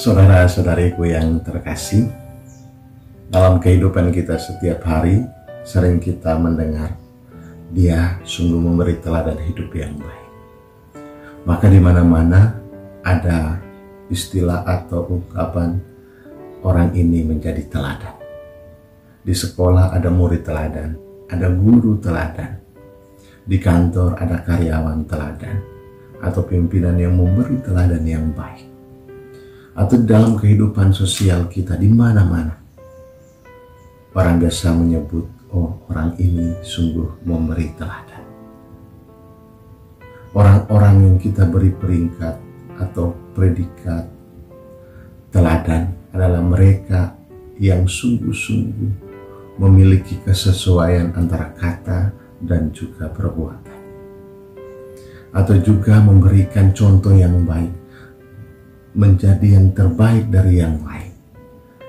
Saudara-saudariku yang terkasih, dalam kehidupan kita setiap hari sering kita mendengar Dia sungguh memberi teladan hidup yang baik. Maka di mana-mana ada istilah atau ungkapan orang ini menjadi teladan. Di sekolah ada murid teladan, ada guru teladan. Di kantor ada karyawan teladan atau pimpinan yang memberi teladan yang baik. Atau dalam kehidupan sosial kita di mana-mana, orang biasa menyebut, oh, orang ini sungguh memberi teladan. Orang-orang yang kita beri peringkat atau predikat teladan adalah mereka yang sungguh-sungguh memiliki kesesuaian antara kata dan juga perbuatan. Atau juga memberikan contoh yang baik, menjadi yang terbaik dari yang lain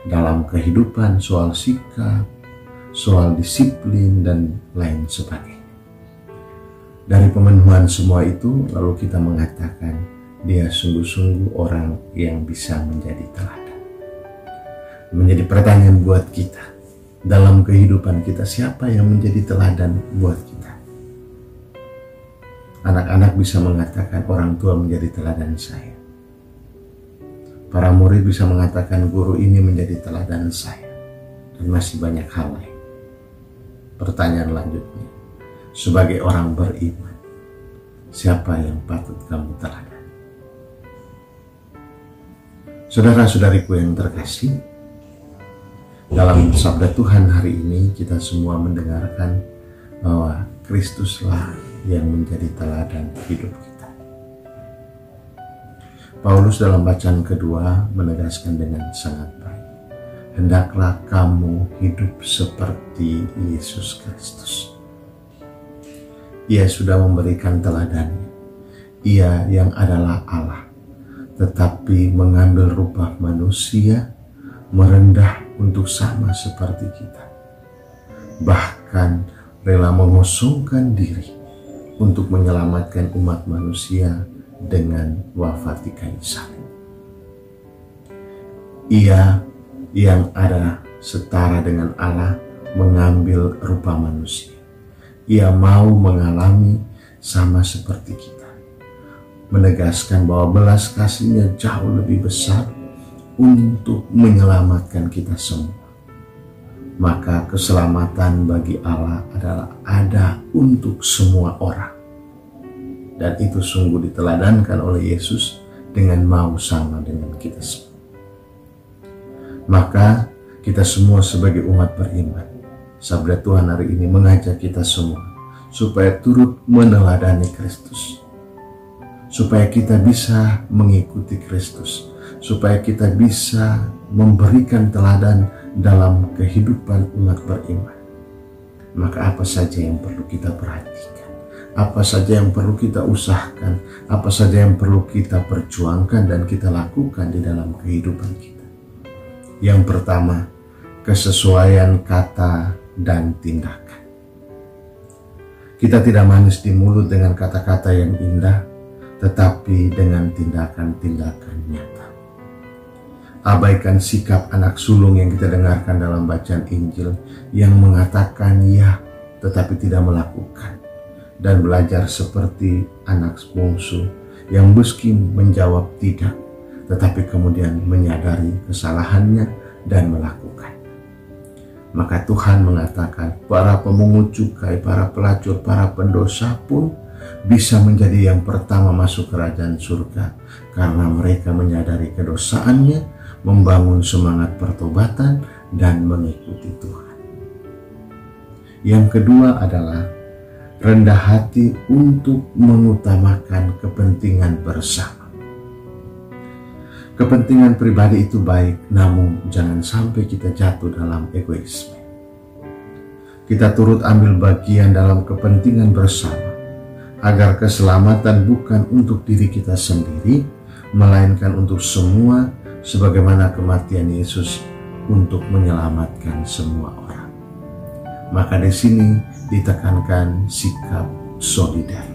dalam kehidupan, soal sikap, soal disiplin, dan lain sebagainya. Dari pemenuhan semua itu, lalu kita mengatakan dia sungguh-sungguh orang yang bisa menjadi teladan. Menjadi pertanyaan buat kita, dalam kehidupan kita siapa yang menjadi teladan buat kita? Anak-anak bisa mengatakan orang tua menjadi teladan saya. Para murid bisa mengatakan guru ini menjadi teladan saya. Dan masih banyak hal lain. Pertanyaan lanjutnya, sebagai orang beriman, siapa yang patut kamu teladan? Saudara-saudariku yang terkasih, dalam sabda Tuhan hari ini kita semua mendengarkan bahwa Kristuslah yang menjadi teladan hidup kita. Paulus dalam bacaan kedua menegaskan dengan sangat baik, hendaklah kamu hidup seperti Yesus Kristus. Ia sudah memberikan teladannya. Ia yang adalah Allah, tetapi mengambil rupa manusia, merendah untuk sama seperti kita. Bahkan rela mengosongkan diri untuk menyelamatkan umat manusia dengan wafat di kayu salib. Ia yang ada setara dengan Allah mengambil rupa manusia. Ia mau mengalami sama seperti kita, menegaskan bahwa belas kasihnya jauh lebih besar untuk menyelamatkan kita semua. Maka keselamatan bagi Allah adalah ada untuk semua orang. Dan itu sungguh diteladankan oleh Yesus dengan mau sama dengan kita semua. Maka kita semua sebagai umat beriman, sabda Tuhan hari ini mengajak kita semua supaya turut meneladani Kristus. Supaya kita bisa mengikuti Kristus. Supaya kita bisa memberikan teladan dalam kehidupan umat beriman. Maka apa saja yang perlu kita perhatikan? Apa saja yang perlu kita usahakan, apa saja yang perlu kita perjuangkan dan kita lakukan di dalam kehidupan kita. Yang pertama, kesesuaian kata dan tindakan. Kita tidak manis di mulut dengan kata-kata yang indah, tetapi dengan tindakan-tindakan nyata. Abaikan sikap anak sulung yang kita dengarkan dalam bacaan Injil yang mengatakan ya, tetapi tidak melakukan. Dan belajar seperti anak bungsu yang meski menjawab tidak, tetapi kemudian menyadari kesalahannya dan melakukan. Maka Tuhan mengatakan para pemungut cukai, para pelacur, para pendosa pun bisa menjadi yang pertama masuk kerajaan surga karena mereka menyadari kedosaannya, membangun semangat pertobatan dan mengikuti Tuhan. Yang kedua adalah rendah hati untuk mengutamakan kepentingan bersama. Kepentingan pribadi itu baik, namun jangan sampai kita jatuh dalam egoisme. Kita turut ambil bagian dalam kepentingan bersama, agar keselamatan bukan untuk diri kita sendiri, melainkan untuk semua, sebagaimana kematian Yesus untuk menyelamatkan semua orang. Maka di sini ditekankan sikap solidar.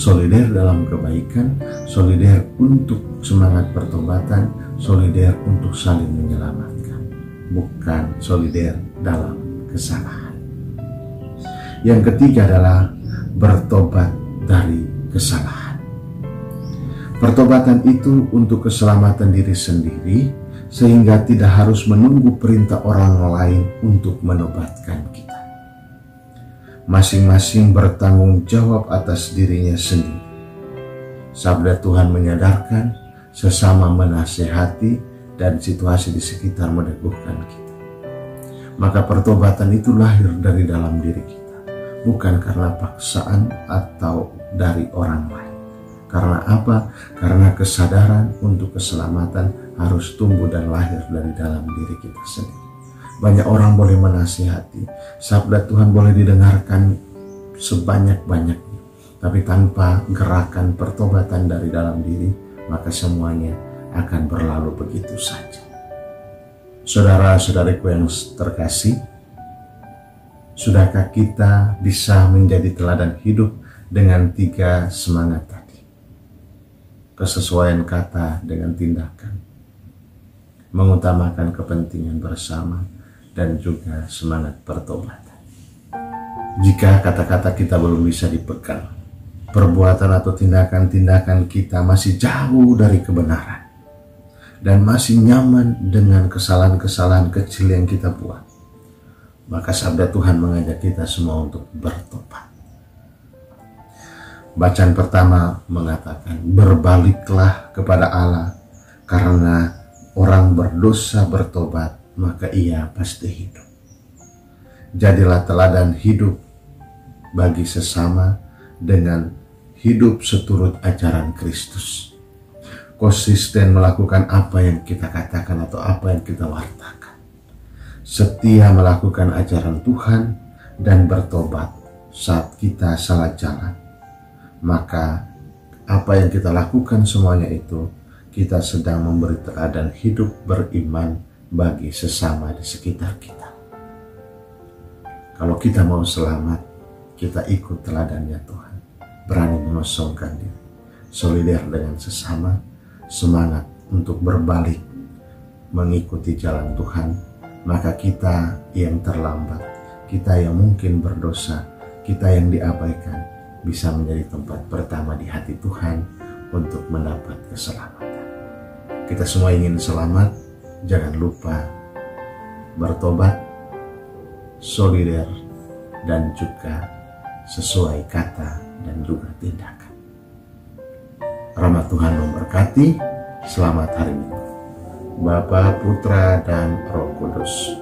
solider dalam kebaikan, solider untuk semangat pertobatan, solider untuk saling menyelamatkan, bukan solider dalam kesalahan. Yang ketiga adalah bertobat dari kesalahan. Pertobatan itu untuk keselamatan diri sendiri, sehingga tidak harus menunggu perintah orang lain untuk menobatkan kita. Masing-masing bertanggung jawab atas dirinya sendiri. Sabda Tuhan menyadarkan, sesama menasehati, dan situasi di sekitar meneguhkan kita. Maka pertobatan itu lahir dari dalam diri kita, bukan karena paksaan atau dari orang lain. Karena apa? Karena kesadaran untuk keselamatan harus tumbuh dan lahir dari dalam diri kita sendiri. Banyak orang boleh menasihati, sabda Tuhan boleh didengarkan sebanyak-banyaknya, tapi tanpa gerakan pertobatan dari dalam diri, maka semuanya akan berlalu begitu saja. Saudara-saudariku yang terkasih, sudahkah kita bisa menjadi teladan hidup dengan 3 semangat tadi? Kesesuaian kata dengan tindakan, mengutamakan kepentingan bersama, dan juga semangat pertobatan. Jika kata-kata kita belum bisa dipegang, perbuatan atau tindakan-tindakan kita masih jauh dari kebenaran, dan masih nyaman dengan kesalahan-kesalahan kecil yang kita buat, maka sabda Tuhan mengajak kita semua untuk bertobat. Bacaan pertama mengatakan, berbaliklah kepada Allah, karena orang berdosa bertobat, maka ia pasti hidup. Jadilah teladan hidup bagi sesama dengan hidup seturut ajaran Kristus. Konsisten melakukan apa yang kita katakan atau apa yang kita wartakan. Setia melakukan ajaran Tuhan dan bertobat saat kita salah jalan. Maka apa yang kita lakukan semuanya itu, kita sedang memberi teladan hidup beriman bagi sesama di sekitar kita. Kalau kita mau selamat, kita ikut teladannya Tuhan. Berani mengosongkan diri, solider dengan sesama, semangat untuk berbalik mengikuti jalan Tuhan. Maka kita yang terlambat, kita yang mungkin berdosa, kita yang diabaikan, bisa menjadi tempat pertama di hati Tuhan untuk mendapat keselamatan. Kita semua ingin selamat, jangan lupa bertobat, solider, dan juga sesuai kata dan juga tindakan. Rahmat Tuhan memberkati. Selamat hari Minggu. Bapa, Putra, dan Roh Kudus.